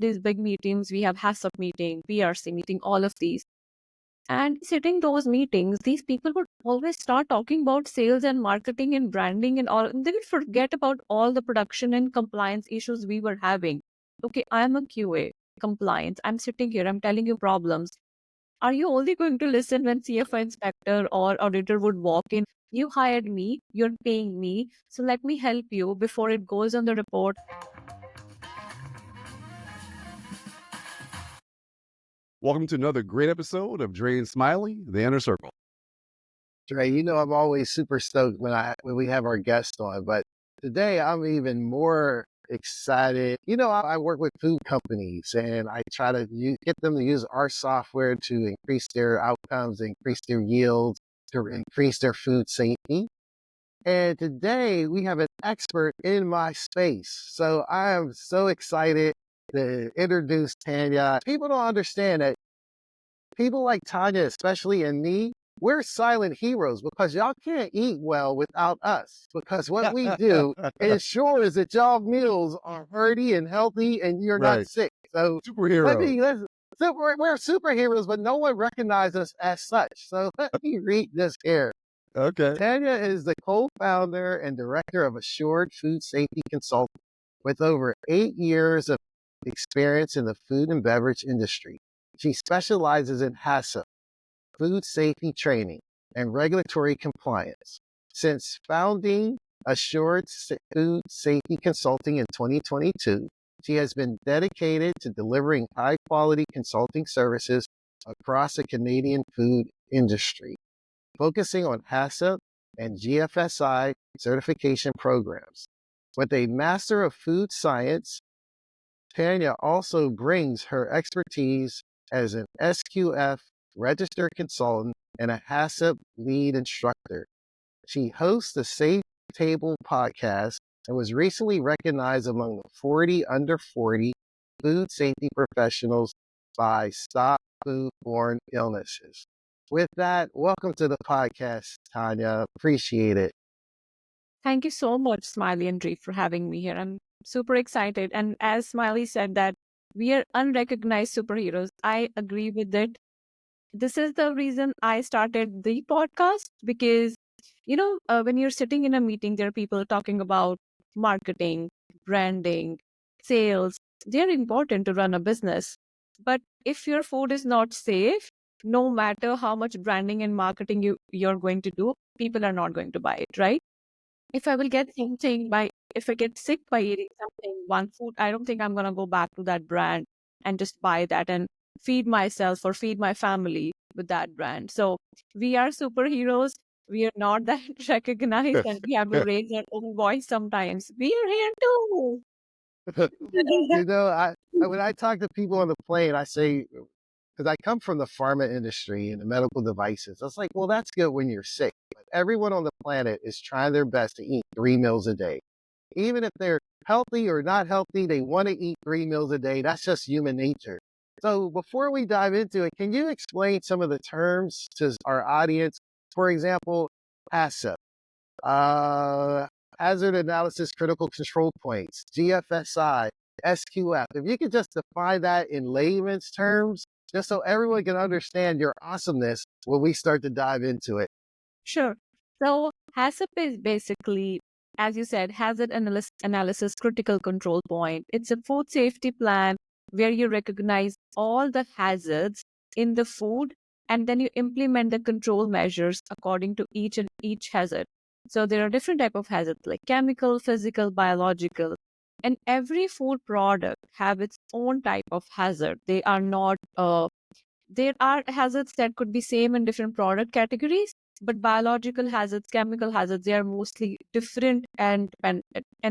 these big meetings. We have HACCP meeting, PRC meeting, all of these. And sitting those meetings, these people would always start talking about sales and marketing and branding and all. And they would forget about all the production and compliance issues we were having. Okay, I'm a QA compliance. I'm sitting here, I'm telling you problems. Are you only going to listen when CFO inspector or auditor would walk in? You hired me, you're paying me, so let me help you before it goes on the report. Welcome to another great episode of Dre and Smiley, The Inner Circle. Dre, I'm always super stoked when we have our guests on, but today I'm even more excited. I work with food companies and I try to get them to use our software to increase their outcomes, increase their yields, to increase their food safety. And today we have an expert in my space. So I am so excited to introduce Tania. People don't understand that people like Tania, especially, and me, we're silent heroes because y'all can't eat well without us. Because what we do ensures that y'all meals are hearty and healthy and you're not Right. sick. So Superhero. we're superheroes, but no one recognizes us as such. So let me read this here. Okay. Tania is the co-founder and director of Assured Food Safety Consulting with over 8 years of experience in the food and beverage industry. She specializes in HACCP, food safety training, and regulatory compliance. Since founding Assured Food Safety Consulting in 2022, she has been dedicated to delivering high-quality consulting services across the Canadian food industry, focusing on HACCP and GFSI certification programs. With a Master of Food Science, Tania also brings her expertise as an SQF registered consultant and a HACCP lead instructor. She hosts the Safe Table podcast and was recently recognized among the 40 under 40 food safety professionals by Stop Foodborne Illnesses. With that, welcome to the podcast, Tania. Appreciate it. Thank you so much, Smiley and Dre, for having me here. I'm super excited. And as Smiley said that we are unrecognized superheroes, I agree with it. This is the reason I started the podcast because, when you're sitting in a meeting, there are people talking about marketing, branding, sales. They're important to run a business. But if your food is not safe, no matter how much branding and marketing you're going to do, people are not going to buy it, right? If I will get something if I get sick by eating something, one food, I don't think I'm going to go back to that brand and just buy that and feed myself or feed my family with that brand. So we are superheroes. We are not that recognized and we have to raise our own voice sometimes. We are here too. When I talk to people on the plane, I say, because I come from the pharma industry and the medical devices, it's like, well, that's good when you're sick. But everyone on the planet is trying their best to eat 3 meals a day. Even if they're healthy or not healthy, they want to eat 3 meals a day. That's just human nature. So before we dive into it, can you explain some of the terms to our audience? For example, HACCP, hazard analysis critical control points, GFSI, SQF. If you could just define that in layman's terms, just so everyone can understand your awesomeness when we start to dive into it. Sure. So HACCP is basically, as you said, hazard analysis critical control point. It's a food safety plan where you recognize all the hazards in the food and then you implement the control measures according to each hazard. So there are different type of hazards like chemical, physical, biological, and every food product have its own type of hazard. They are not there are hazards that could be same in different product categories, but biological hazards, chemical hazards, they are mostly different and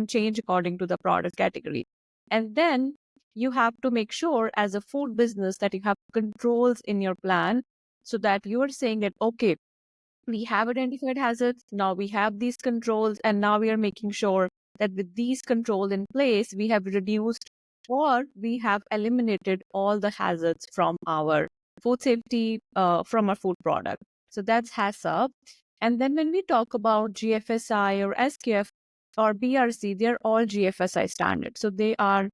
change according to the product category. And then you have to make sure as a food business that you have controls in your plan so that you are saying that, okay, we have identified hazards, now we have these controls, and now we are making sure that with these controls in place, we have reduced or we have eliminated all the hazards from our food safety, from our food product. So that's HACCP. And then when we talk about GFSI or SKF or BRC, they're all GFSI standards. So they are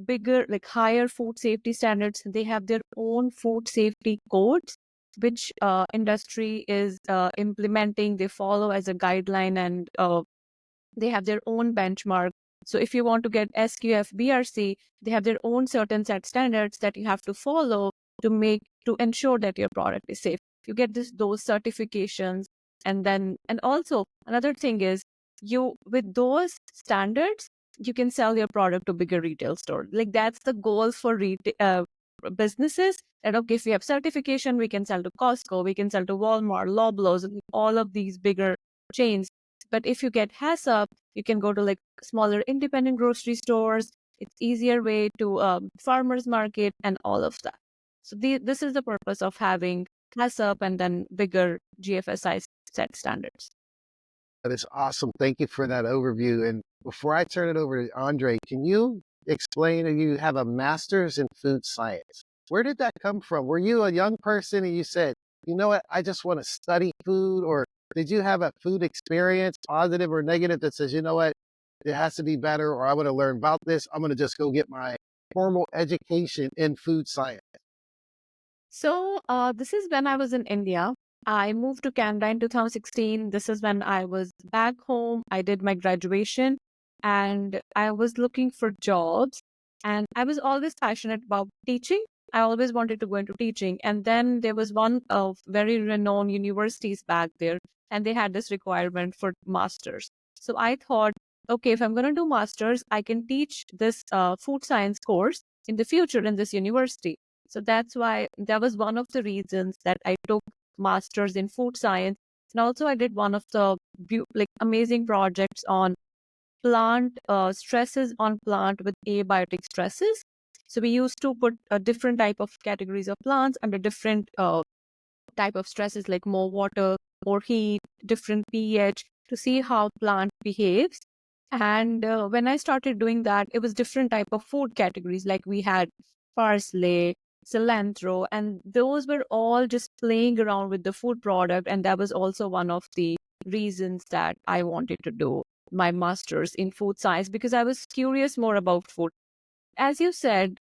bigger, like higher food safety standards. They have their own food safety codes, which industry is implementing. They follow as a guideline, and they have their own benchmark. So if you want to get SQF BRC, they have their own certain set standards that you have to follow to ensure that your product is safe. You get those certifications, and also another thing is, you with those standards you can sell your product to bigger retail store. Like that's the goal for businesses. That okay, if we have certification, we can sell to Costco, we can sell to Walmart, Loblaws, all of these bigger chains. But if you get HACCP, you can go to like smaller independent grocery stores. It's easier way to farmers market and all of that. So this is the purpose of having HACCP and then bigger GFSI set standards. That is awesome. Thank you for that overview. And before I turn it over to Andre, can you explain that you have a master's in food science? Where did that come from? Were you a young person and you said, you know what, I just want to study food? Or did you have a food experience, positive or negative, that says, you know what, it has to be better, or I want to learn about this, I'm going to just go get my formal education in food science? So this is when I was in India. I moved to Canada in 2016. This is when I was back home. I did my graduation and I was looking for jobs. And I was always passionate about teaching. I always wanted to go into teaching. And then there was one of very renowned universities back there, and they had this requirement for masters. So I thought, okay, if I'm going to do masters, I can teach this food science course in the future in this university. So that's why that was one of the reasons that I took masters in food science. And also I did one of the amazing projects on plant stresses on plant with abiotic stresses. So we used to put a different type of categories of plants under different type of stresses, like more water, more heat, different pH, to see how plant behaves. And when I started doing that, it was different type of food categories, like we had parsley, cilantro, and those were all just playing around with the food product. And that was also one of the reasons that I wanted to do my master's in food science, because I was curious more about food. As you said,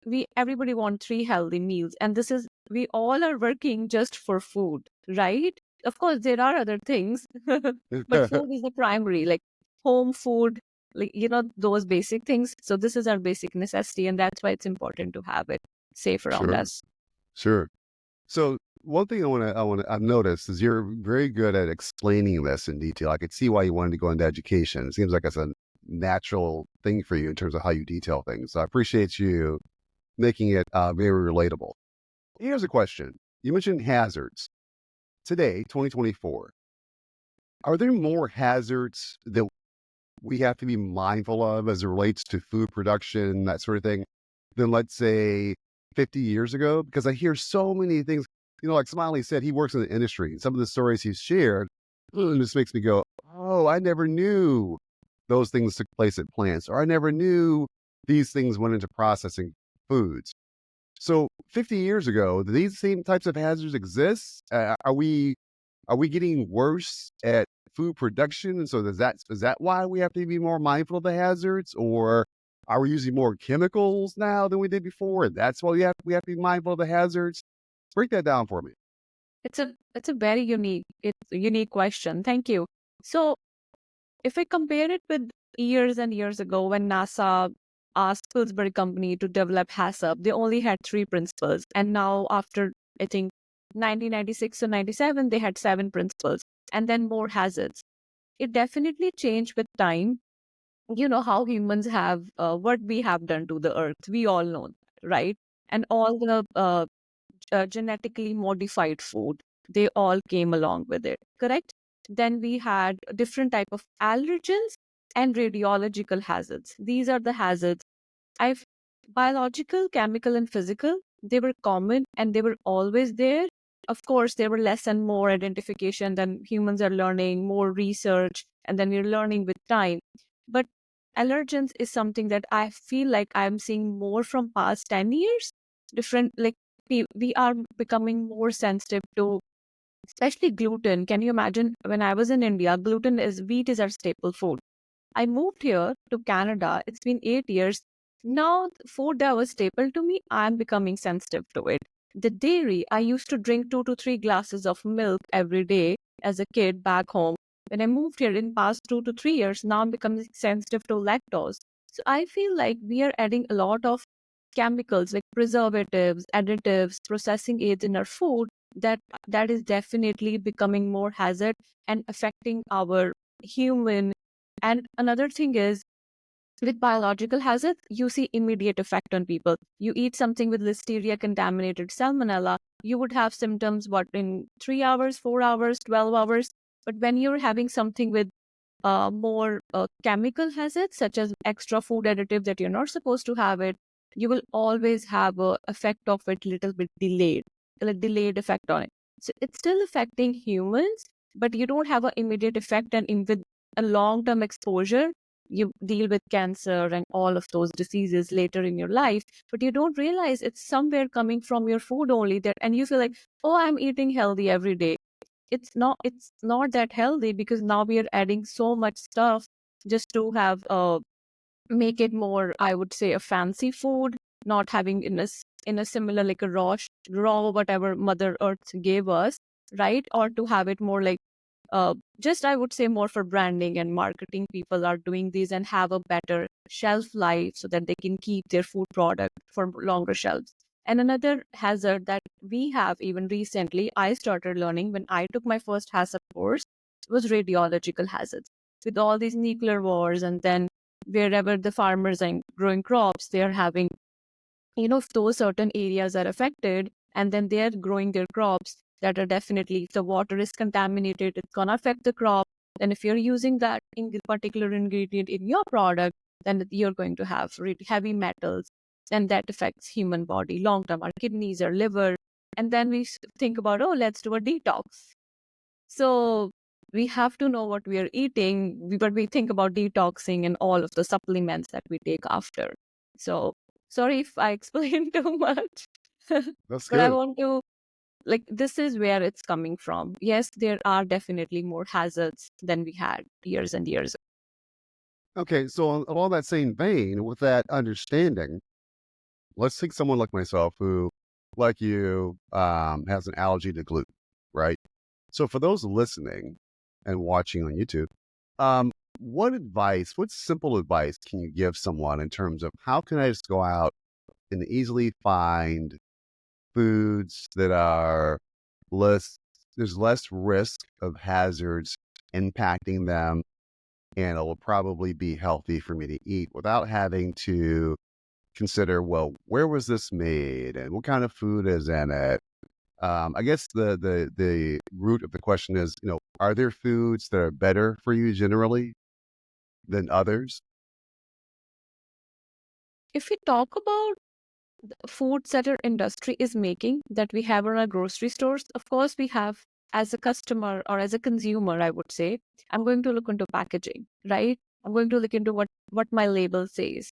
we everybody want three healthy meals, and this is, we all are working just for food, right? Of course there are other things, but food is the primary, like home food, like those basic things. So this is our basic necessity, and that's why it's important to have it safe around Sure, us. sure. So one thing I've noticed is you're very good at explaining this in detail. I could see why you wanted to go into education. It seems like it's a natural thing for you in terms of how you detail things. So I appreciate you making it very relatable. Here's a question. You mentioned hazards. Today, 2024, are there more hazards that we have to be mindful of as it relates to food production, that sort of thing, than, let's say, 50 years ago? Because I hear so many things, like Smiley said, he works in the industry. Some of the stories he's shared just makes me go, oh, I never knew those things took place at plants, or I never knew these things went into processing foods. So 50 years ago, do these same types of hazards exist? Are we getting worse at food production? And so is that why we have to be more mindful of the hazards? Or are we using more chemicals now than we did before? And that's why we have to be mindful of the hazards? Break that down for me. It's a very unique question. Thank you. So if I compare it with years and years ago, when NASA asked Pillsbury Company to develop HACCP, they only had three principles. And now after, I think, 1996 or 97, they had seven principles and then more hazards. It definitely changed with time. You know how humans have, what we have done to the earth. We all know that, right? And all the genetically modified food, they all came along with it, correct? Then we had a different type of allergens and radiological hazards. These are the hazards. I've Biological, chemical, and physical, they were common and they were always there. Of course, there were less and more identification, than humans are learning, more research, and then we're learning with time. But allergens is something that I feel like I'm seeing more from past 10 years. Different, like we are becoming more sensitive to, especially gluten. Can you imagine, when I was in India, wheat is our staple food. I moved here to Canada. It's been 8 years. Now, food that was staple to me, I'm becoming sensitive to it. The dairy, I used to drink 2 to 3 glasses of milk every day as a kid back home. When I moved here in past 2 to 3 years, now I'm becoming sensitive to lactose. So I feel like we are adding a lot of chemicals like preservatives, additives, processing aids in our food that is definitely becoming more hazard and affecting our human. And another thing is, with biological hazards, you see immediate effect on people. You eat something with listeria contaminated salmonella, you would have symptoms what in 3 hours, 4 hours, 12 hours. But when you're having something with more chemical hazards, such as extra food additive that you're not supposed to have it, you will always have a effect of it little bit delayed, a delayed effect on it. So it's still affecting humans, but you don't have an immediate effect. And with a long-term exposure, you deal with cancer and all of those diseases later in your life, but you don't realize it's somewhere coming from your food only. That and you feel like, oh, I'm eating healthy every day. It's not that healthy, because now we are adding so much stuff just to have make it more, I would say, a fancy food, not having in a similar like a raw whatever mother earth gave us, right? Or to have it more like just I would say more for branding and marketing. People are doing these and have a better shelf life so that they can keep their food product for longer shelves. And another hazard that we have even recently, I started learning when I took my first hazard course, was radiological hazards. With all these nuclear wars, and then wherever the farmers are growing crops, they are having, if those certain areas are affected and then they're growing their crops that are definitely, if the water is contaminated, it's going to affect the crop. And if you're using that particular ingredient in your product, then you're going to have really heavy metals, and that affects human body long term, our kidneys, our liver. And then we think about, oh, let's do a detox. So we have to know what we are eating, but we think about detoxing and all of the supplements that we take after. So sorry if I explained too much, That's but I good. want to, like, this is where it's coming from. Yes, there are definitely more hazards than we had years and years ago. Okay, so along that same vein, with that understanding, let's take someone like myself who, like you, has an allergy to gluten, right? So for those listening and watching on YouTube, um, what simple advice can you give someone in terms of how can I just go out and easily find foods that are less, there's less risk of hazards impacting them, and it will probably be healthy for me to eat without having to consider, well, where was this made and what kind of food is in it? I guess the root of the question is, are there foods that are better for you generally than others? If we talk about foods that our industry is making that we have in our grocery stores, of course, we have, as a customer or as a consumer, I would say, I'm going to look into packaging, right? I'm going to look into what my label says.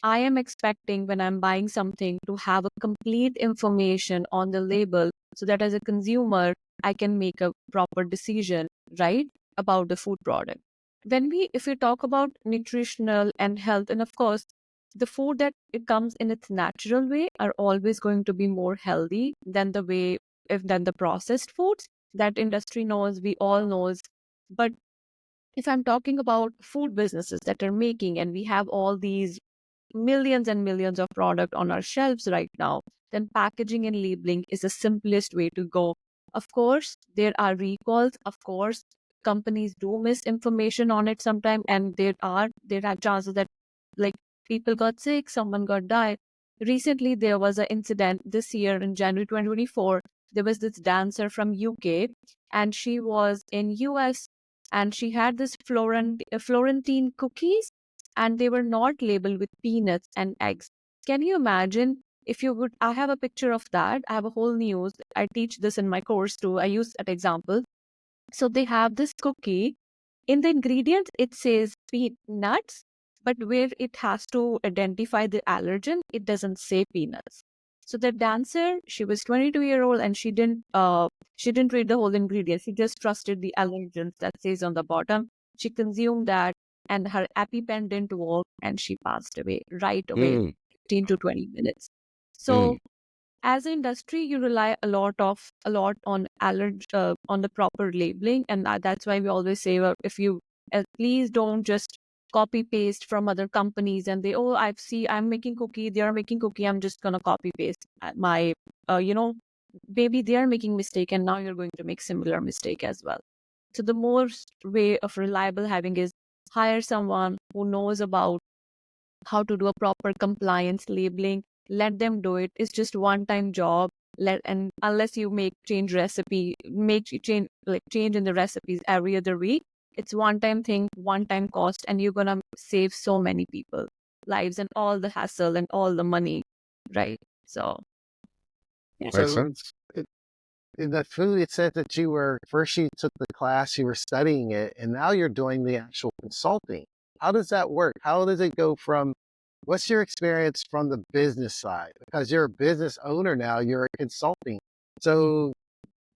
I am expecting when I'm buying something to have a complete information on the label so that as a consumer, I can make a proper decision, right, about the food product. If we talk about nutritional and health, and of course, the food that it comes in its natural way are always going to be more healthy than than the processed foods that industry knows, we all knows. But if I'm talking about food businesses that are making, and we have all these millions and millions of product on our shelves right now, then packaging and labeling is the simplest way to go. Of course, there are recalls. Of course, companies do miss information on it sometime, and there are chances that, like, people got sick, someone got died. Recently, there was an incident this year in January 2024. There was this dancer from UK, and she was in US, and she had this Florentine cookies, and they were not labeled with peanuts and eggs. Can you imagine if you would? I have a picture of that. I have a whole news. I teach this in my course too. I use that example. So they have this cookie. In the ingredients, it says peanuts, but where it has to identify the allergen, it doesn't say peanuts. So the dancer, she was 22-year-old, and she didn't read the whole ingredients. She just trusted the allergens that says on the bottom. She consumed that. and her EpiPen didn't work and she passed away right away, Mm, 15 to 20 minutes. mm, So as an industry, you rely a lot on on the proper labeling, and that's why we always say, well, if you please don't just copy paste from other companies and they, oh, I'm making cookie, they are making cookie, I'm just gonna copy paste my maybe they are making mistake and now you're going to make similar mistake as well. So the most way of reliable having is hire someone who knows about how to do a proper compliance labeling. Let them do it. It's just one time job. And unless you change in the recipes every other week, it's one time thing, one time cost, and you're gonna save so many people lives and all the hassle and all the money, right? So yeah. makes So sense. it, in the food, it said that first you took the class, you were studying it, and now you're doing the actual consulting. How does that work? How does it go from, what's your experience from the business side? Because you're a business owner now, you're a consulting. So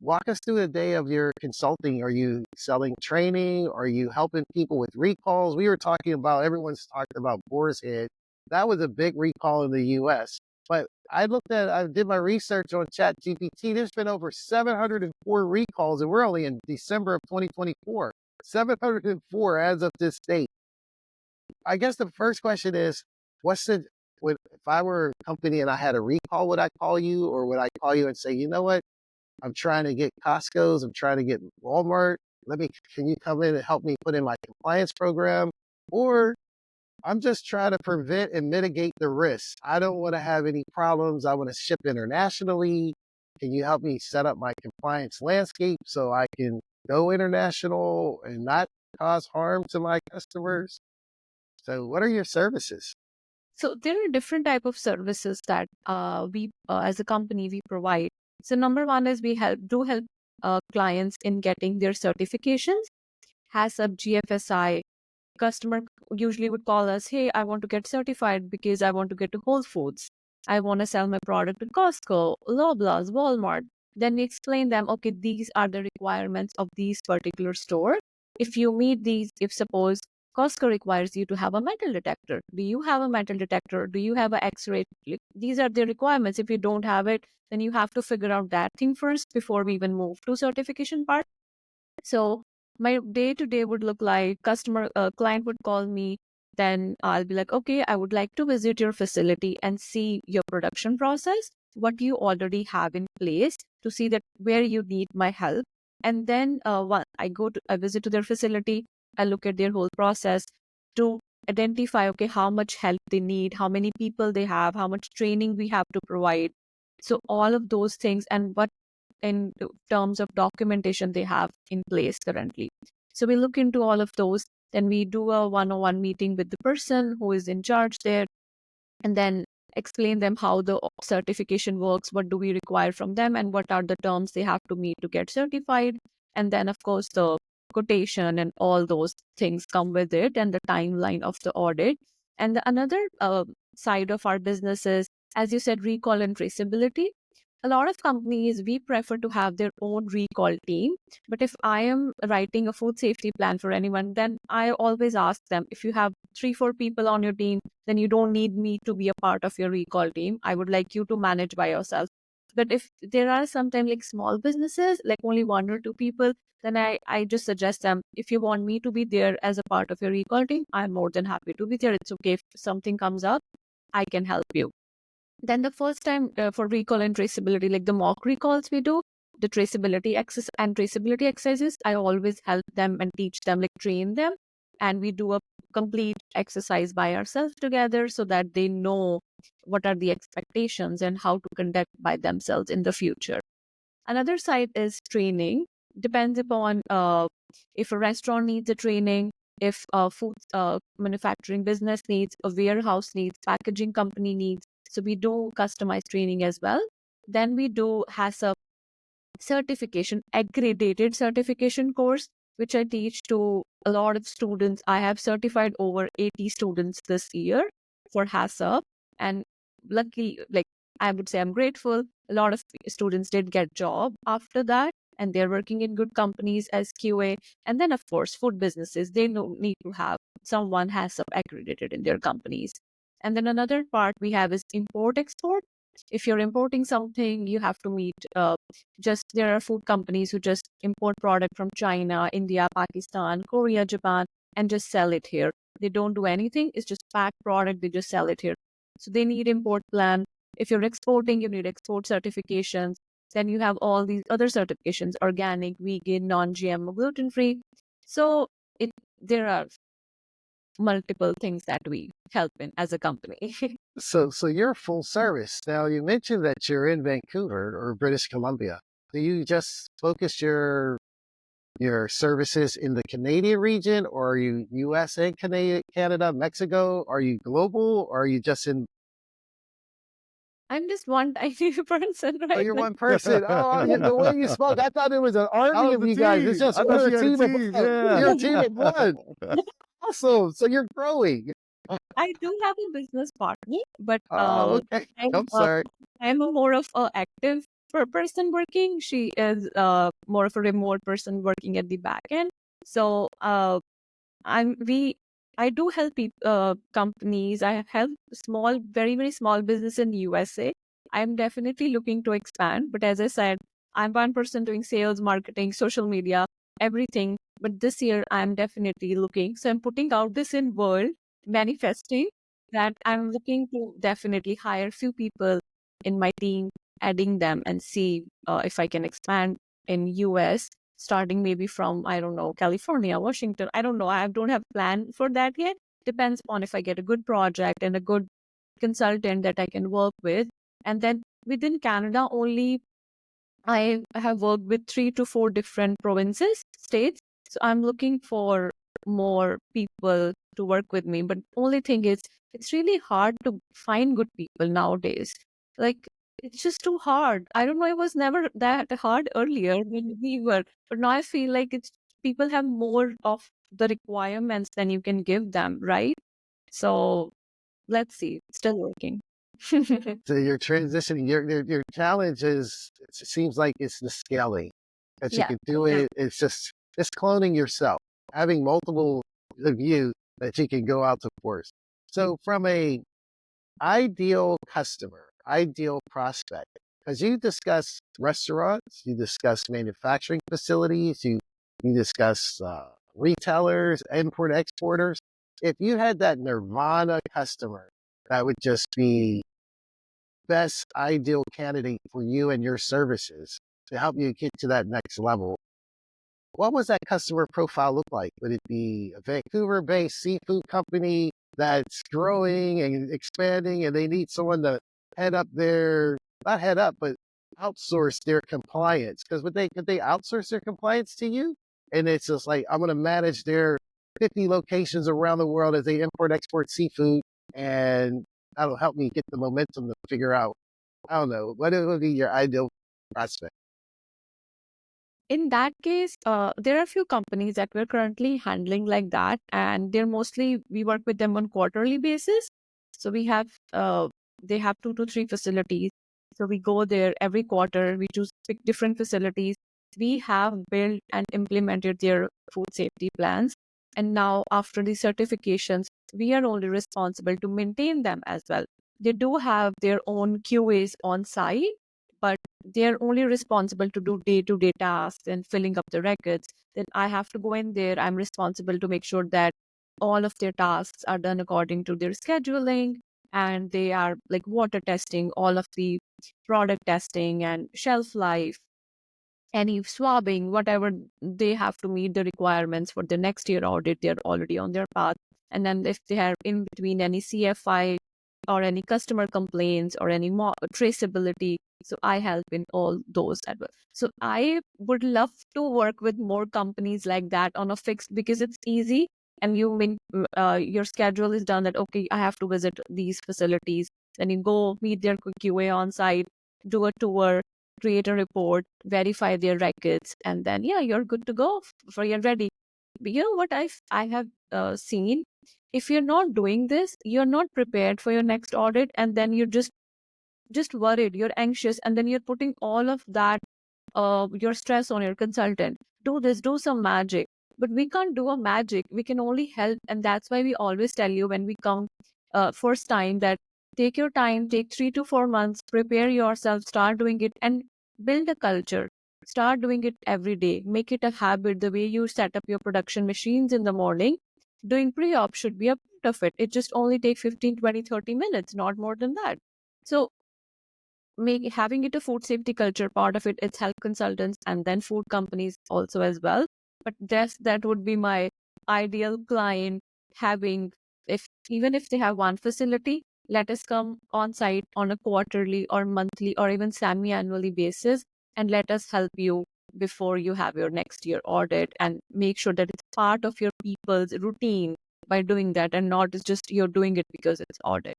walk us through the day of your consulting. Are you selling training? Are you helping people with recalls? We were talking about, everyone's talking about Boar's Head. That was a big recall in the US. But I did my research on ChatGPT. There's been over 704 recalls, and we're only in December of 2024. 704 as of this date. I guess the first question is, what's the, if I were a company and I had a recall, would I call you, or would I call you and say, you know what? I'm trying to get Costco's. I'm trying to get Walmart. Can you come in and help me put in my compliance program? Or I'm just trying to prevent and mitigate the risks. I don't want to have any problems. I want to ship internationally. Can you help me set up my compliance landscape so I can go international and not cause harm to my customers? So what are your services? So there are different type of services that we as a company we provide. So number one is we help clients in getting their certifications. HACCP, GFSI, customer usually would call us, hey, I want to get certified because I want to get to Whole Foods. I want to sell my product at Costco, Loblaws, Walmart. Then we explain them, okay, these are the requirements of these particular store. If you meet these, if suppose Costco requires you to have a metal detector, do you have a metal detector? Do you have an X-ray? These are the requirements. If you don't have it, then you have to figure out that thing first before we even move to certification part. So my day to day would look like client would call me, then I'll be like, okay, I would like to visit your facility and see your production process, what you already have in place to see that where you need my help. And then I visit to their facility, I look at their whole process to identify, okay, how much help they need, how many people they have, how much training we have to provide. So all of those things and what in terms of documentation they have in place currently. So we look into all of those. Then we do a one-on-one meeting with the person who is in charge there, and then explain them how the certification works, what do we require from them, and what are the terms they have to meet to get certified. And then, of course, the quotation and all those things come with it, and the timeline of the audit. And the another side of our business is, as you said, recall and traceability. A lot of companies, we prefer to have their own recall team. But if I am writing a food safety plan for anyone, then I always ask them, if you have 3, 4 people on your team, then you don't need me to be a part of your recall team. I would like you to manage by yourself. But if there are sometimes like small businesses, like only 1 or 2 people, then I just suggest them, if you want me to be there as a part of your recall team, I'm more than happy to be there. It's okay. If something comes up, I can help you. Then the first time for recall and traceability, like the mock recalls we do, the traceability access and traceability exercises, I always help them and teach them, like train them. And we do a complete exercise by ourselves together so that they know what are the expectations and how to conduct by themselves in the future. Another side is training. Depends upon if a restaurant needs a training, if a food manufacturing business needs, a warehouse needs, packaging company needs. So we do customized training as well. Then we do HACCP certification, accredited certification course, which I teach to a lot of students. I have certified over 80 students this year for HACCP. And luckily, like I would say I'm grateful. A lot of students did get job after that. and they're working in good companies as QA. And then, of course, food businesses, they need to have someone HACCP accredited in their companies. And then another part we have is import export. If you're importing something, you have to meet just there are food companies who just import product from China, India, Pakistan, Korea, Japan, and just sell it here. They don't do anything. It's just packed product. They just sell it here. So they need import plan. If you're exporting, you need export certifications. Then you have all these other certifications: organic, vegan, non-GMO, gluten-free. So there are multiple things that we help in as a company. So you're full service. Now you mentioned that you're in Vancouver or British Columbia. Do you just focus your services in the Canadian region, or are you US and Canada, Mexico? Are you global, or are you just in? I'm just one tiny person, Oh, right? you're Like, one person. Oh, the way you spoke, I thought it was an I army was of the you guys. It's team. just I thought you're she a had a team of team. one. Yeah. You're a team of one. Awesome. So you're growing. I do have a business partner, but Oh, okay. I'm I'm sorry. I'm a more of a active person working. She is more of a remote person working at the back end. So I'm we I do help companies. I help small, very very small business in USA. I'm definitely looking to expand, but as I said, I'm one person doing sales, marketing, social media, everything. But this year, I'm definitely looking. So I'm putting out this in world, manifesting that I'm looking to definitely hire few people in my team, adding them, and see if I can expand in US, starting maybe from, I don't know, California, Washington. I don't know. I don't have plan for that yet. Depends on if I get a good project and a good consultant that I can work with. And then within Canada only, I have worked with 3 to 4 different provinces, states. So I'm looking for more people to work with me. But only thing is, it's really hard to find good people nowadays. Like, it's just too hard. I don't know. It was never that hard earlier when we were, but now I feel like it's people have more of the requirements than you can give them, right? So let's see. Still working. So you're transitioning. Your challenge is, it seems like it's the scaling that you Yeah. can do it. It's cloning yourself, having multiple of you that you can go out to force. So from a ideal customer, ideal prospect, because you discuss restaurants, you discuss manufacturing facilities, you discuss retailers, import exporters. If you had that nirvana customer, that would just be best ideal candidate for you and your services to help you get to that next level. What was that customer profile look like? Would it be a Vancouver-based seafood company that's growing and expanding, and they need someone to head up their, not head up, but outsource their compliance? Because could they outsource their compliance to you? And it's just like, I'm going to manage their 50 locations around the world as they import, export seafood, and that'll help me get the momentum to figure out, I don't know, what would be your ideal prospect? In that case, there are a few companies that we're currently handling like that, and they're mostly we work with them on quarterly basis. So we have they have 2 to 3 facilities. So we go there every quarter. We choose pick different facilities. We have built and implemented their food safety plans, and now after the certifications, we are only responsible to maintain them as well. They do have their own QAs on site, but they're only responsible to do day-to-day tasks and filling up the records. Then I have to go in there. I'm responsible to make sure that all of their tasks are done according to their scheduling, and they are like water testing, all of the product testing and shelf life, any swabbing, whatever they have to meet the requirements for the next year audit, they're already on their path. And then if they have in between any CFI or any customer complaints or any traceability, so I help in all those as well. So I would love to work with more companies like that on a fixed, because it's easy and your schedule is done that, okay, I have to visit these facilities. Then you go meet their QA on site, do a tour, create a report, verify their records, and then yeah, you're good to go for you're ready. But you know what I have seen? If you're not doing this, you're not prepared for your next audit, and then you're just worried, you're anxious, and then you're putting all of that your stress on your consultant. Do this, do some magic. But we can't do a magic. We can only help. And that's why we always tell you when we come first time that take your time, take 3 to 4 months, prepare yourself, start doing it and build a culture. Start doing it every day. Make it a habit. The way you set up your production machines in the morning, doing pre-op should be a part of it. It just only take 15, 20, 30 minutes, not more than that. So having it a food safety culture part of it, it's health consultants and then food companies also as well. But that would be my ideal client, having, if even if they have one facility, let us come on site on a quarterly or monthly or even semi-annually basis, and let us help you before you have your next year audit, and make sure that it's part of your people's routine by doing that, and not just you're doing it because it's audit.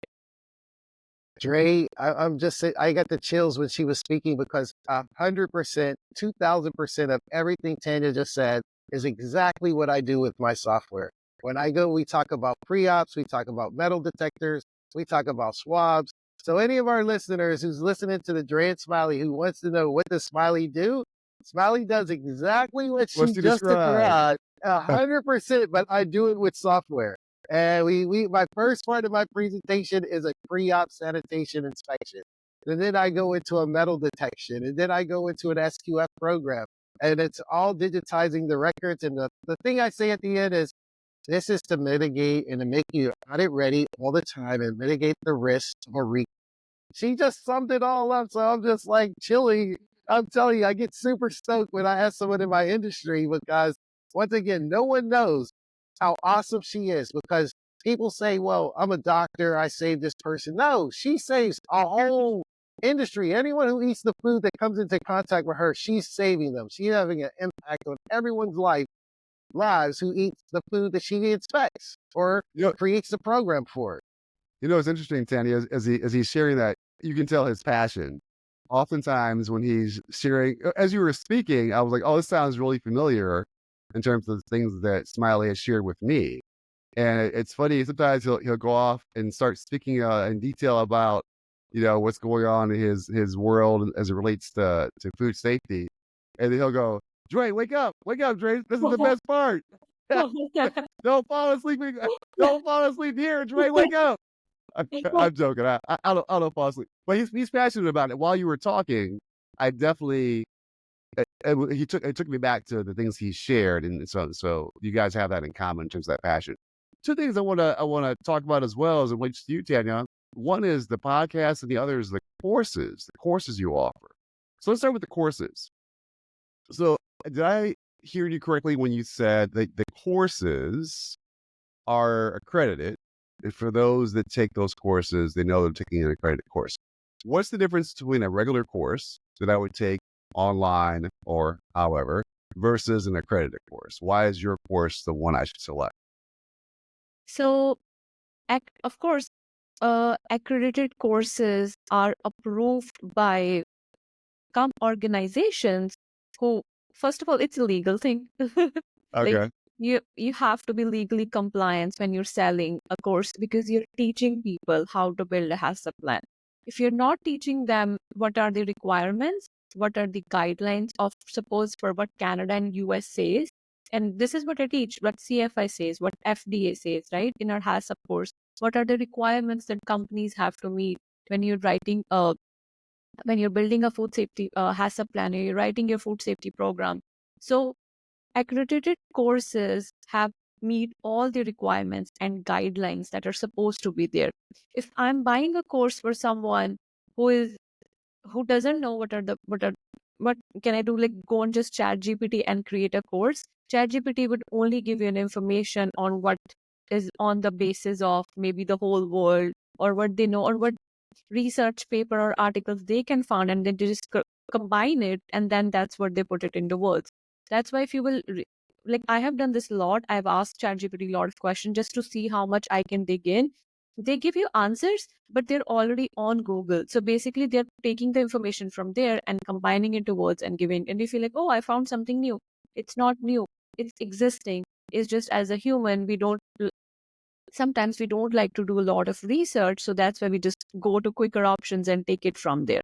Dre, I'm just saying, I got the chills when she was speaking because 100%, 2000% of everything Tanya just said is exactly what I do with my software. When I go, we talk about pre-ops, we talk about metal detectors, we talk about swabs. So any of our listeners who's listening to the Dre and Smiley who wants to know what does Smiley do, Smiley does exactly what What's she to just describe? described, 100%, but I do it with software. And my first part of my presentation is a pre-op sanitation inspection. And then I go into a metal detection, and then I go into an SQF program. And it's all digitizing the records. And the thing I say at the end is, this is to mitigate and to make you audit ready all the time and mitigate the risk of a recall. She just summed it all up. So I'm just like chilling. I'm telling you, I get super stoked when I have someone in my industry because, once again, no one knows how awesome she is, because people say, well, I'm a doctor, I saved this person. No, she saves a whole industry. Anyone who eats the food that comes into contact with her, she's saving them. She's having an impact on everyone's lives who eats the food that she inspects or You know, creates the program for. it's interesting, Tanya, as he's sharing that, you can tell his passion. Oftentimes when he's sharing, as you were speaking, I was like, oh, this sounds really familiar in terms of the things that Smiley has shared with me. And it's funny, sometimes he'll go off and start speaking in detail about, what's going on in his world as it relates to food safety. And then he'll go, Dre, wake up, Dre. This is the best part. Don't fall asleep. Don't fall asleep here, Dre. Wake up. I'm joking. I don't fall asleep. But he's passionate about it. While you were talking, I definitely it took me back to the things he shared, and so you guys have that in common in terms of that passion. Two things I wanna talk about as well as it relates to you, Tanya. One is the podcast, and the other is the courses you offer. So let's start with the courses. So did I hear you correctly when you said that the courses are accredited? And for those that take those courses, they know they're taking an accredited course. What's the difference between a regular course that I would take online or however versus an accredited course? Why is your course the one I should select? So, of course, accredited courses are approved by organizations who, first of all, it's a legal thing. Like, Okay. you have to be legally compliant when you're selling a course, because you're teaching people how to build a HACCP plan. If you're not teaching them what are the requirements, what are the guidelines of, suppose, for what Canada and US says, and this is what I teach, what CFI says, what FDA says, right? In our HACCP course, what are the requirements that companies have to meet when you're writing when you're building a food safety HACCP plan, or you're writing your food safety program. So accredited courses have meet all the requirements and guidelines that are supposed to be there. If I'm buying a course for someone who doesn't know what can I do, like go on just chat GPT and create a course, chat GPT would only give you an information on what is on the basis of maybe the whole world, or what they know, or what research paper or articles they can find, and then they just combine it, and then that's what they put it into words. That's why if you will like, I have done this a lot. I've asked ChatGPT a lot of questions just to see how much I can dig in. They give you answers, but they're already on Google. So basically they're taking the information from there and combining into words and giving, and you feel like, oh, I found something new. It's not new, it's existing. It's just, as a human, sometimes we don't like to do a lot of research, so that's why we just go to quicker options and take it from there.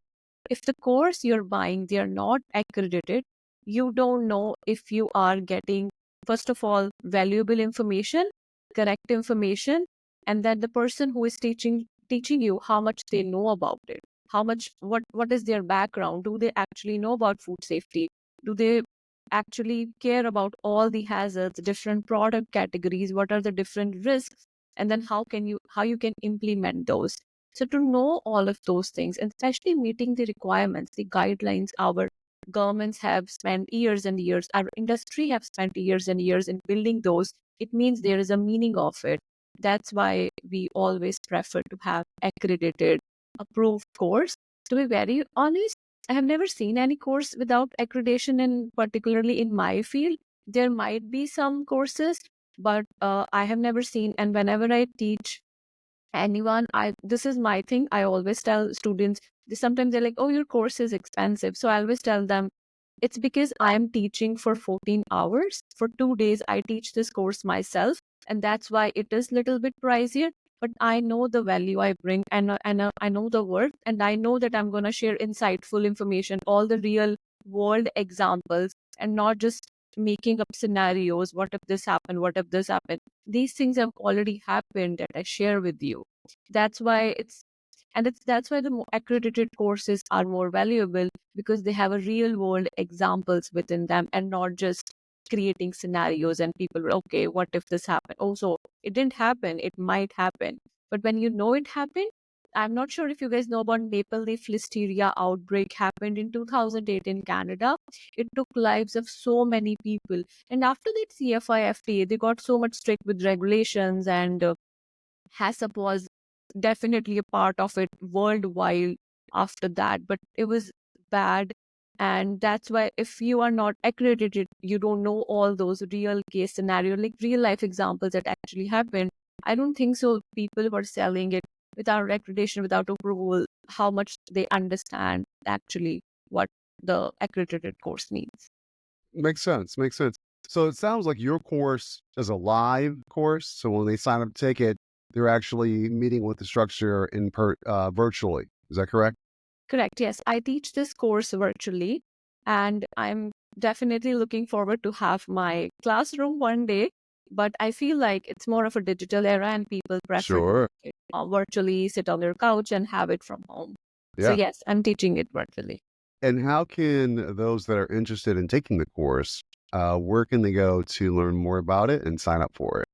if the course you're buying, they are not accredited, you don't know if you are getting, first of all, valuable information, correct information, and then the person who is teaching you, how much they know about it, how much, what is their background, do they actually know about food safety, do they actually care about all the hazards, different product categories, what are the different risks, and then how you can implement those. So to know all of those things, and especially meeting the requirements, the guidelines our governments have spent years and years, our industry have spent years and years in building those, it means there is a meaning of it. That's why we always prefer to have accredited, approved course. To be very honest, I have never seen any course without accreditation, and particularly in my field. There might be some courses, but I have never seen. And whenever I teach anyone, I this is my thing. I always tell students. Sometimes they're like, "Oh, your course is expensive." So I always tell them, it's because I am teaching for 14 hours. For 2 days, I teach this course myself. And that's why it is a little bit pricier. But I know the value I bring, and I know the worth, and I know that I'm going to share insightful information, all the real world examples, and not just making up scenarios. What if this happened? What if this happened? These things have already happened that I share with you. That's why that's why the accredited courses are more valuable, because they have a real world examples within them, and not just creating scenarios and people were, okay, what if this happened? Oh, so it didn't happen, it might happen. But when you know it happened, I'm not sure if you guys know about maple leaf listeria outbreak happened in 2008 in Canada. It took lives of so many people. And after that CFI FDA, they got so much strict with regulations, and HACCP was definitely a part of it worldwide after that, but it was bad. And that's why if you are not accredited, you don't know all those real case scenario, like real life examples that actually happened. I don't think so. People were selling it without accreditation, without approval, how much they understand actually what the accredited course means. Makes sense. Makes sense. So it sounds like your course is a live course. So when they sign up to take it, they're actually meeting with the structure virtually. Is that correct? Correct. Yes, I teach this course virtually, and I'm definitely looking forward to have my classroom one day. But I feel like it's more of a digital era, and people prefer to Sure. take it, virtually sit on their couch and have it from home. So Yeah. yes, I'm teaching it virtually. And how can those that are interested in taking the course, where can they go to learn more about it and sign up for it?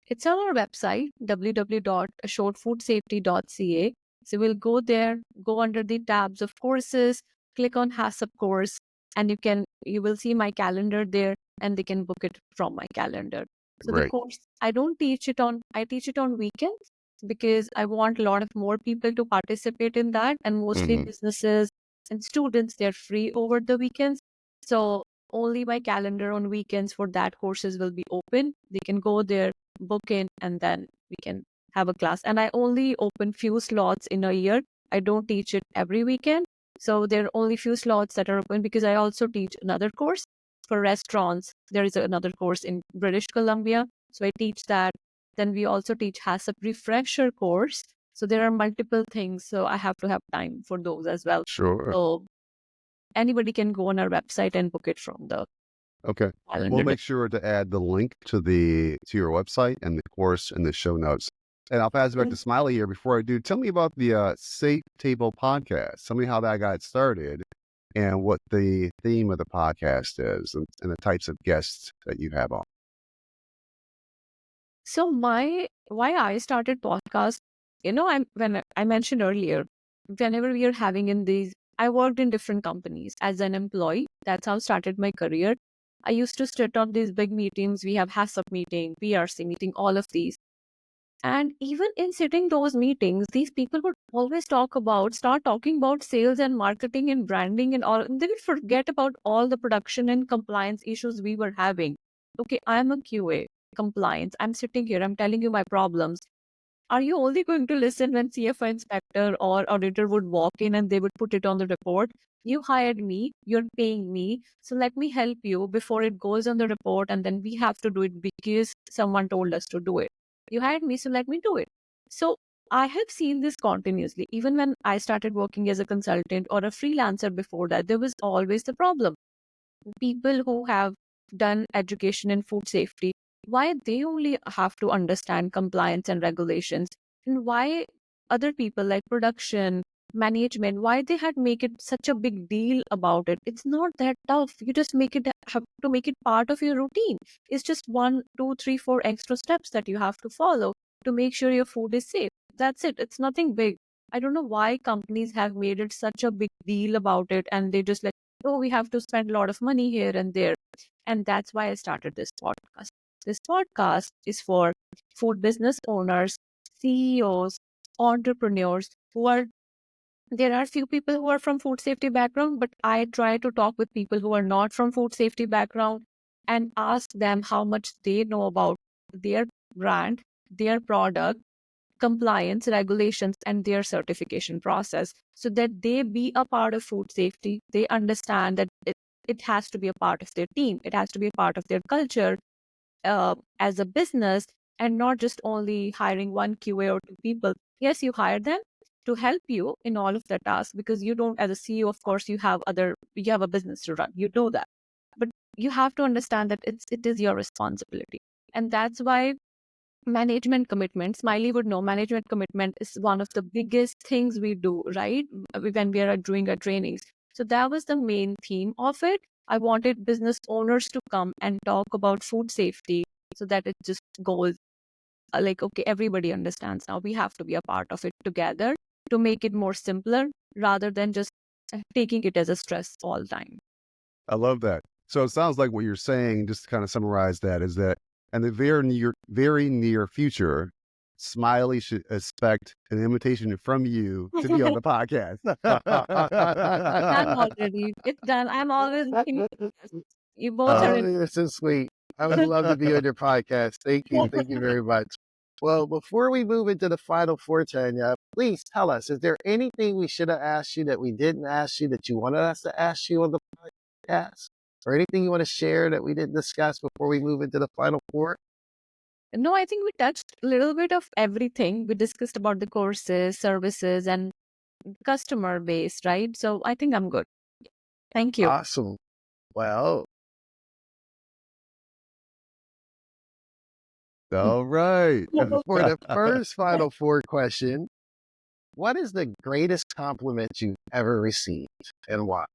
It's on our website, www.assuredfoodsafety.ca. So we'll go there, go under the tabs of courses, click on HACCP course, and you will see my calendar there, and they can book it from my calendar. So the Great. course, I teach it on weekends, because I want a lot of more people to participate in that, and mostly Hmm. businesses and students, they're free over the weekends. So only my calendar on weekends for that courses will be open. They can go there, book in, and then we can have a class. And I only open few slots in a year. I don't teach it every weekend. So there are only few slots that are open, because I also teach another course for restaurants. There is another course in British Columbia. So I teach that. Then we also teach HACCP refresher course. So there are multiple things. So I have to have time for those as well. Sure. So anybody can go on our website and book it from the Okay. We'll calendar. make sure to add the link to your website and the course in the show notes. And I'll pass it back to Smiley here. Before I do, tell me about the Safe Table podcast. Tell me how that got started and what the theme of the podcast is, and the types of guests that you have on. So why I started podcast, when I mentioned earlier, whenever we are having in these, I worked in different companies as an employee. That's how I started my career. I used to sit on these big meetings. We have HACCP meeting, PRC meeting, all of these. And even in sitting those meetings, these people would always start talking about sales and marketing and branding and all. And they would forget about all the production and compliance issues we were having. Okay, I'm a QA compliance. I'm sitting here, I'm telling you my problems. Are you only going to listen when CFI inspector or auditor would walk in and they would put it on the report? You hired me, you're paying me, so let me help you before it goes on the report, and then we have to do it because someone told us to do it. You hired me, so let me do it. So I have seen this continuously. Even when I started working as a consultant or a freelancer before that, there was always the problem. People who have done education in food safety, why they only have to understand compliance and regulations, and why other people like production, management, why they had make it such a big deal about it. It's not that tough. You just have to make it part of your routine. It's just one, two, three, four extra steps that you have to follow to make sure your food is safe. That's it. It's nothing big. I don't know why companies have made it such a big deal about it, and they just like, oh, we have to spend a lot of money here and there. And that's why I started this podcast. This podcast is for food business owners, CEOs, entrepreneurs who are, there are few people who are from food safety background, but I try to talk with people who are not from food safety background and ask them how much they know about their brand, their product, compliance, regulations, and their certification process, so that they be a part of food safety. They understand that it has to be a part of their team, it has to be a part of their culture as a business, and not just only hiring one QA or two people. Yes, you hire them to help you in all of the tasks, because you don't, as a CEO, of course, you have a business to run. You know that. But you have to understand that it is your responsibility. And that's why management commitment, Smiley would know, management commitment is one of the biggest things we do, right? When we are doing our trainings. So that was the main theme of it. I wanted business owners to come and talk about food safety, so that it just goes like, okay, everybody understands now. We have to be a part of it together to make it more simpler, rather than just taking it as a stress all the time. I love that. So it sounds like what you're saying, just to kind of summarize that, is that in the very near future, Smiley should expect an invitation from you to be on the podcast. Done already. It's done. I'm always looking. You both are Oh, in. you're so sweet. I would love to be on your podcast. Thank you. Thank you very much. Well, before we move into the final four, Tanya, please tell us, is there anything we should have asked you that we didn't ask you that you wanted us to ask you on the podcast? Or anything you want to share that we didn't discuss before we move into the final four? No, I think we touched a little bit of everything. We discussed about the courses, services, and customer base, right? So I think I'm good. Thank you. Awesome. Well, All right. for the first final four question, what is the greatest compliment you've ever received and why?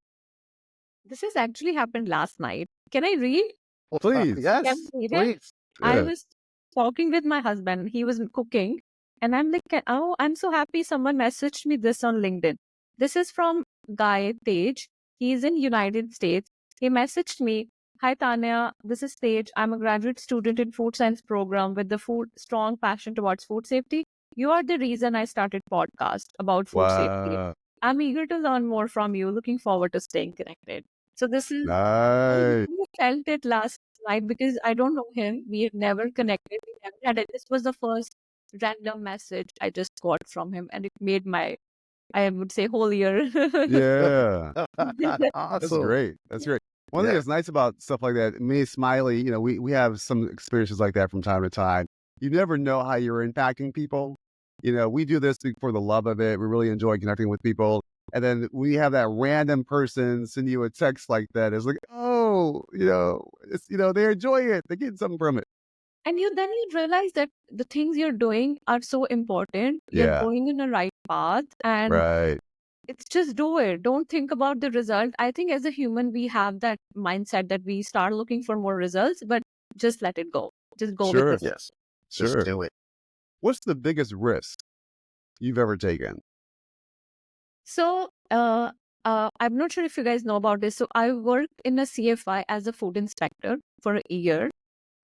This has actually happened last night. Can I read? Please. Yes, Can I read it? please. I Yeah. was talking with my husband. He was cooking, and I'm like, oh, I'm so happy someone messaged me this on LinkedIn. This is from Guy Tej. He's in United States. He messaged me, "Hi Tanya, this is Tej. I'm a graduate student in food science program with the food strong passion towards food safety. You are the reason I started podcast about food safety. Wow. I'm eager to learn more from you. Looking forward to staying connected." So this is, I Nice. really felt it last night because I don't know him. We have never connected. We never had it. This was the first random message I just got from him, and it made my, I would say, whole year. Yeah. That's Awesome. great. That's great. One thing Yeah. that's nice about stuff like that, me and Smiley, we have some experiences like that from time to time. You never know how you're impacting people. We do this for the love of it. We really enjoy connecting with people. And then we have that random person send you a text like that. It's like, oh, it's, they enjoy it. They're getting something from it. And then you realize that the things you're doing are so important. You're Yeah. going in the right path, and Right. it's just do it. Don't think about the result. I think as a human, we have that mindset that we start looking for more results, but just let it go. Just go with Sure. this. Yes. Sure. Just do it. What's the biggest risk you've ever taken? So, I'm not sure if you guys know about this. So, I worked in a CFI as a food inspector for a year,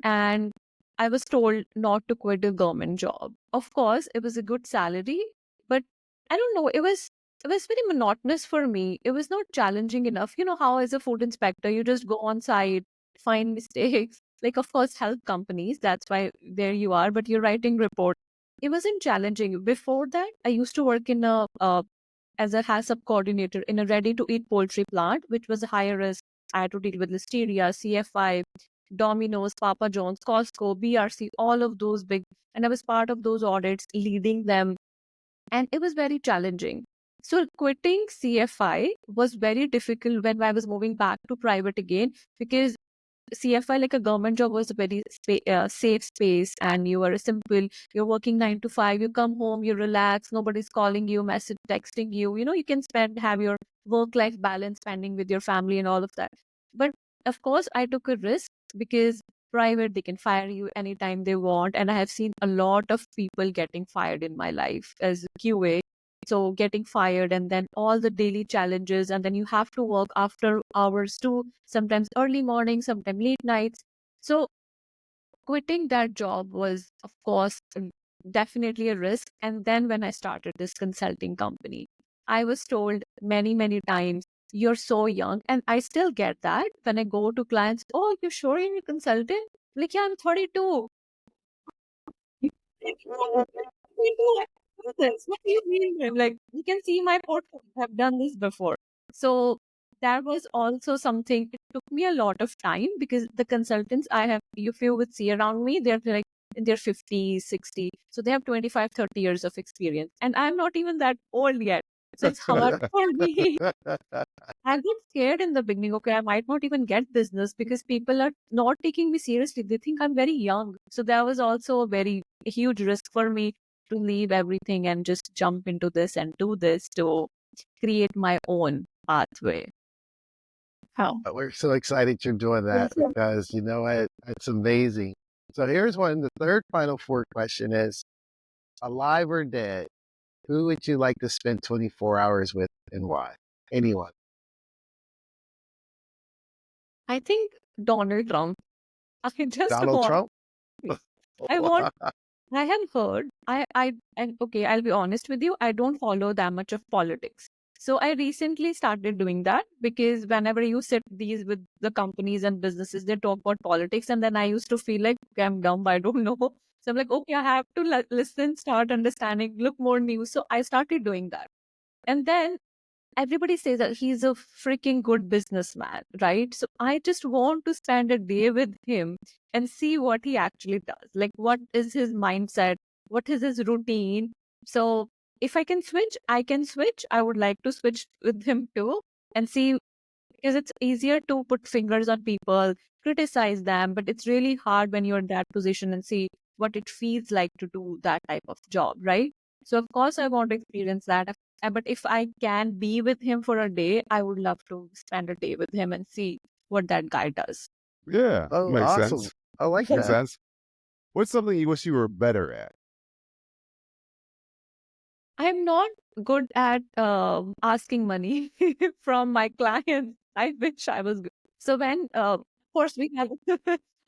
and I was told not to quit a government job. Of course, it was a good salary, but I don't know. It was very monotonous for me. It was not challenging enough. You know how, as a food inspector, you just go on site, find mistakes, like, of course, help companies. That's why there you are. But you're writing report. It wasn't challenging. Before that, I used to work in a as a HACCP coordinator in a ready-to-eat poultry plant, which was a higher risk. I had to deal with Listeria, CFI, Domino's, Papa John's, Costco, BRC, all of those big. And I was part of those audits, leading them. and it was very challenging. So quitting CFI was very difficult when I was moving back to private again, because CFI, like a government job, was a very safe space, and you are simple. You're working 9 to 5. You come home, you relax. Nobody's calling you, message, texting you. You can have your work-life balance, spending with your family, and all of that. But of course, I took a risk, because private, they can fire you anytime they want, and I have seen a lot of people getting fired in my life as QA. So getting fired, and then all the daily challenges, and then you have to work after hours too, sometimes early morning, sometimes late nights. So quitting that job was, of course, definitely a risk. And then when I started this consulting company, I was told many, many times, you're so young. And I still get that when I go to clients, oh, you sure you're a consultant? Like, yeah, I'm 32. What do you mean? Like, you can see my portfolio. I've done this before. So that was also something. It took me a lot of time, because the consultants I have, if you would see around me, they're like in their 50s, 60. So they have 25, 30 years of experience. And I'm not even that old yet. So it's hard for me. I got scared in the beginning. Okay, I might not even get business, because people are not taking me seriously. They think I'm very young. So that was also a huge risk for me, to leave everything and just jump into this and do this to create my own pathway. How? We're so excited you're doing that Yes. because you know what? It's amazing. So here's one. The third final four question is alive or dead, who would you like to spend 24 hours with and why? Anyone. I think Donald Trump. I just Donald want, Trump? I want I have heard, and okay, I'll be honest with you, I don't follow that much of politics. So I recently started doing that, because whenever you sit these with the companies and businesses, they talk about politics, and then I used to feel like, okay, I'm dumb, I don't know. So I'm like, okay, I have to listen, start understanding, look more news. So I started doing that. And then everybody says that he's a freaking good businessman, right? So I just want to spend a day with him and see what he actually does. Like, what is his mindset? What is his routine? So if I can switch, I can switch. I would like to switch with him too, and see, because it's easier to put fingers on people, criticize them, but it's really hard when you're in that position and see what it feels like to do that type of job, right? So of course I want to experience that. But if I can be with him for a day, I would love to spend a day with him and see what that guy does. Yeah, Oh, makes awesome. sense. I like Makes that. sense. What's something you wish you were better at? I'm not good at asking money from my clients. I wish I was good. So when, of course, we have,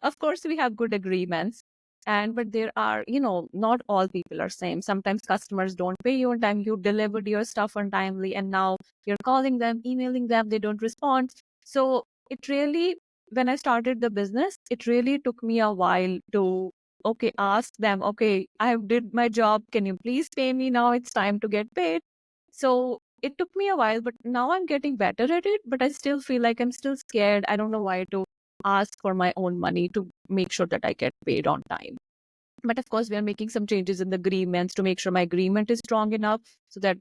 of course, we have good agreements, and but there are, not all people are same. Sometimes customers don't pay you on time. You delivered your stuff on timely, and now you're calling them, emailing them, they don't respond. So it really, when I started the business, it really took me a while to, okay, ask them, okay, I did my job, can you please pay me now, it's time to get paid. So it took me a while, but now I'm getting better at it, but I still feel like I'm still scared. I don't know why to ask for my own money to make sure that I get paid on time. But of course, we are making some changes in the agreements to make sure my agreement is strong enough, so that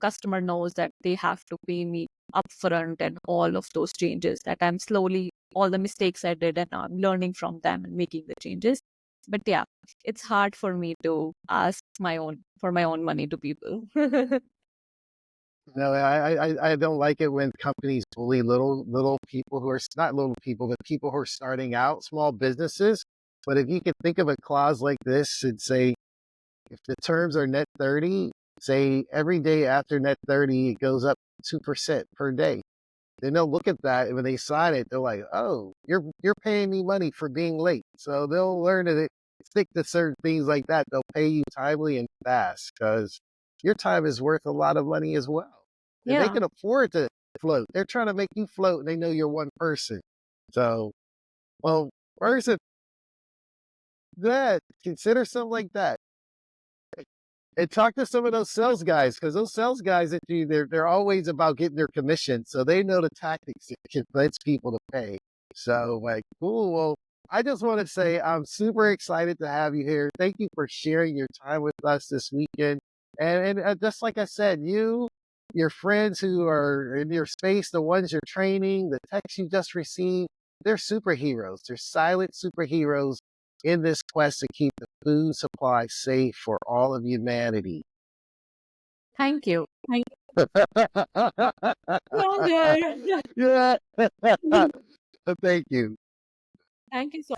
customer knows that they have to pay me upfront, and all of those changes, that I'm slowly, all the mistakes I did, and I'm learning from them and making the changes. But yeah, it's hard for me to ask for my own money to people. No, I don't like it when companies bully little people who are not little people, but people who are starting out, small businesses. But if you could think of a clause like this and say, if the terms are net 30, say every day after net 30, it goes up 2% per day. Then they'll look at that and when they sign it, they're like, oh, you're paying me money for being late. So they'll learn to stick to certain things like that. They'll pay you timely and fast because your time is worth a lot of money as well. And they Yeah. can afford to float. They're trying to make you float and they know you're one person. So, well, first, that consider something like that. And talk to some of those sales guys because those sales guys that they're always about getting their commission, so they know the tactics to convince people to pay. So like, cool. Well, I just want to say I'm super excited to have you here. Thank you for sharing your time with us this weekend. And just like I said, your friends who are in your space, the ones you're training, the texts you just received, they're superheroes. They're silent superheroes in this quest to keep the food supply safe for all of humanity. Thank you. Thank you. Yeah. Thank you. Thank you so